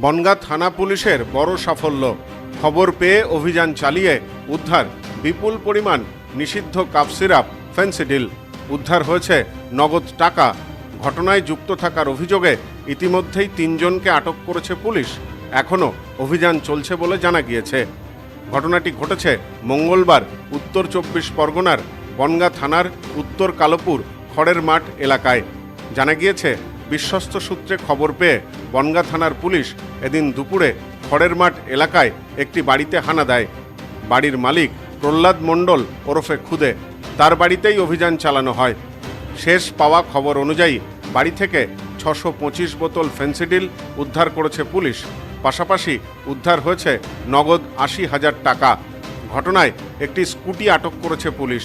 বনগাঁ থানা পুলিশের বড় সাফল্য। খবর পেয়ে অভিযান চালিয়ে উদ্ধার বিপুল পরিমাণ নিষিদ্ধ কাপ সিরাপ, ফেন্সিডিল। উদ্ধার হয়েছে নগদ টাকা। ঘটনায় যুক্ত থাকার অভিযোগে ইতিমধ্যেই 3 জনকে আটক করেছে পুলিশ। এখনও অভিযান চলছে বলে জানা গিয়েছে। ঘটনাটি ঘটেছে মঙ্গলবার উত্তর 24 পরগনার বনগাঁ থানার উত্তর কালোপুর খড়ের মাঠ এলাকায়। জানা গিয়েছে, বিশ্বস্ত সূত্রে খবর পেয়ে বনগাঁ থানার পুলিশ এদিন দুপুরে খড়ের মাঠ এলাকায় একটি বাড়িতে হানা দেয়। বাড়ির মালিক প্রহ্লাদ মণ্ডল ওরফে খুদে, তার বাড়িতেই অভিযান চালানো হয়। শেষ পাওয়া খবর অনুযায়ী বাড়ি থেকে 625 বোতল ফেন্সিডিল উদ্ধার করেছে পুলিশ। পাশাপাশি উদ্ধার হয়েছে নগদ 80,000 টাকা। ঘটনায় একটি স্কুটি আটক করেছে পুলিশ।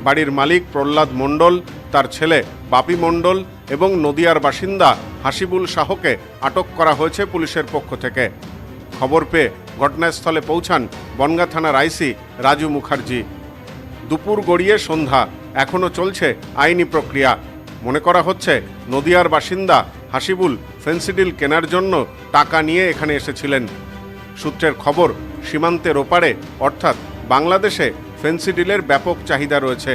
বাড়ির মালিক প্রহ্লাদ মণ্ডল, তার ছেলে বাপি মণ্ডল এবং নদিয়ার বাসিন্দা হাসিবুল শাহকে আটক করা হয়েছে পুলিশের পক্ষ থেকে। খবর পেয়ে ঘটনাস্থলে পৌঁছান বনগাঁ থানার আইসি রাজু মুখার্জি। দুপুর গড়িয়ে সন্ধ্যা, এখনও চলছে আইনি প্রক্রিয়া। মনে করা হচ্ছে নদিয়ার বাসিন্দা হাসিবুল ফেন্সিডিল কেনার জন্য টাকা নিয়ে এখানে এসেছিলেন। সূত্রের খবর, সীমান্তের ওপারে অর্থাৎ বাংলাদেশে ফেন্সিডিলের ব্যাপক চাহিদা রয়েছে।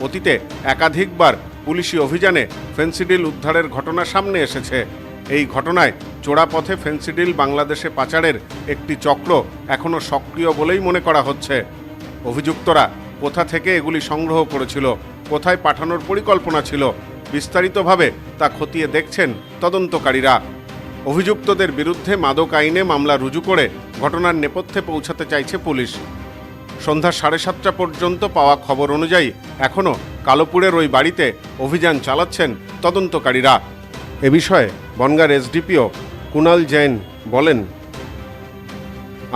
অতীতে একাধিকবার পুলিশি অভিযানে ফেন্সিডিল উদ্ধারের ঘটনা সামনে এসেছে। এই ঘটনায় চোরাপথে ফেন্সিডিল বাংলাদেশে পাচারের একটি চক্র এখনও সক্রিয় বলেই মনে করা হচ্ছে। অভিযুক্তরা কোথা থেকে এগুলি সংগ্রহ করেছিল, কোথায় পাঠানোর পরিকল্পনা ছিল, বিস্তারিতভাবে তা খতিয়ে দেখছেন তদন্তকারীরা। অভিযুক্তদের বিরুদ্ধে মাদক আইনে মামলা রুজু করে ঘটনার নেপথ্যে পৌঁছাতে চাইছে পুলিশ। সন্ধ্যা 7:30 পর্যন্ত পাওয়া খবর অনুযায়ী এখনও কালোপুরের ওই বাড়িতে অভিযান চালাচ্ছেন তদন্তকারীরা। এ বিষয়ে বনগাঁর এসডিপিও কুণাল জৈন বলেন,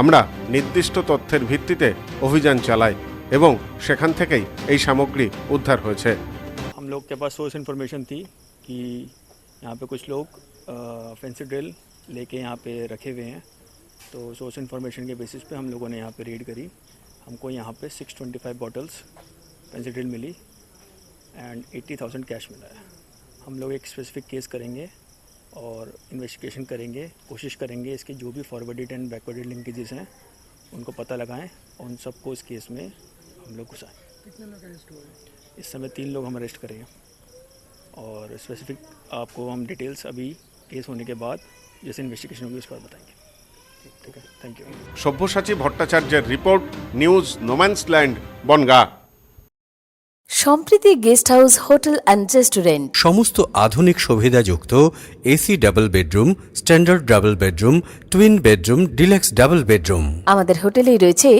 আমরা নির্দিষ্ট তথ্যের ভিত্তিতে অভিযান চালাই এবং সেখান থেকেই এই সামগ্রী উদ্ধার হয়েছে। हम लोग के पास सोर्स इन्फॉर्मेशन थी कि यहाँ पे कुछ लोग फेंसिडिल लेके यहाँ पे रखे हुए हैं, तो सोर्स इन्फॉर्मेशन के बेसिस पे हम लोगों ने यहाँ पे रेड करी। हमको यहाँ पे 625 बॉटल्स फेंसिडिल मिली एंड 80,000 कैश मिला है। हम लोग एक स्पेसिफिक केस करेंगे और इन्वेस्टिगेशन करेंगे, कोशिश करेंगे इसके जो भी फॉरवर्डेड एंड बैकवर्डेड लिंकेजेस हैं उनको पता लगाएं और उन सबको इस केस में हम लोग घुसाएं। कितने लोग अरेस्ट हुए? इस समय 3 लोग हम अरेस्ट करेंगे और स्पेसिफिक आपको हम डिटेल्स अभी केस होने के बाद जैसे इन्वेस्टिगेशन होगी उस पर बताएंगे। ठीक है, थैंक यू। সব্যসাচী ভট্টাচার্যের report, news no man's land, Bongaon. Sampriti guest house, hotel and restaurant. সমস্ত আধুনিক সুবিধাযুক্ত AC double bedroom, standard double bedroom, twin bedroom, deluxe double bedroom. আমাদের হোটেলেই রয়েছে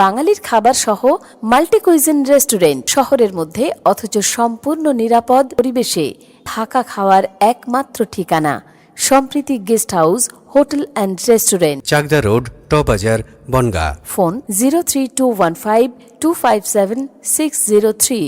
বাঙালির খাবার সহ মাল্টি কুইজিন রেস্টুরেন্ট। শহরের মধ্যে অথচ সম্পূর্ণ নিরাপদ পরিবেশে থাকা খাওয়ার একমাত্র ঠিকানা Sampriti guest house, hotel and restaurant, Chakdah road, টবাজার, বনগাঁ। ফোন 03215257603।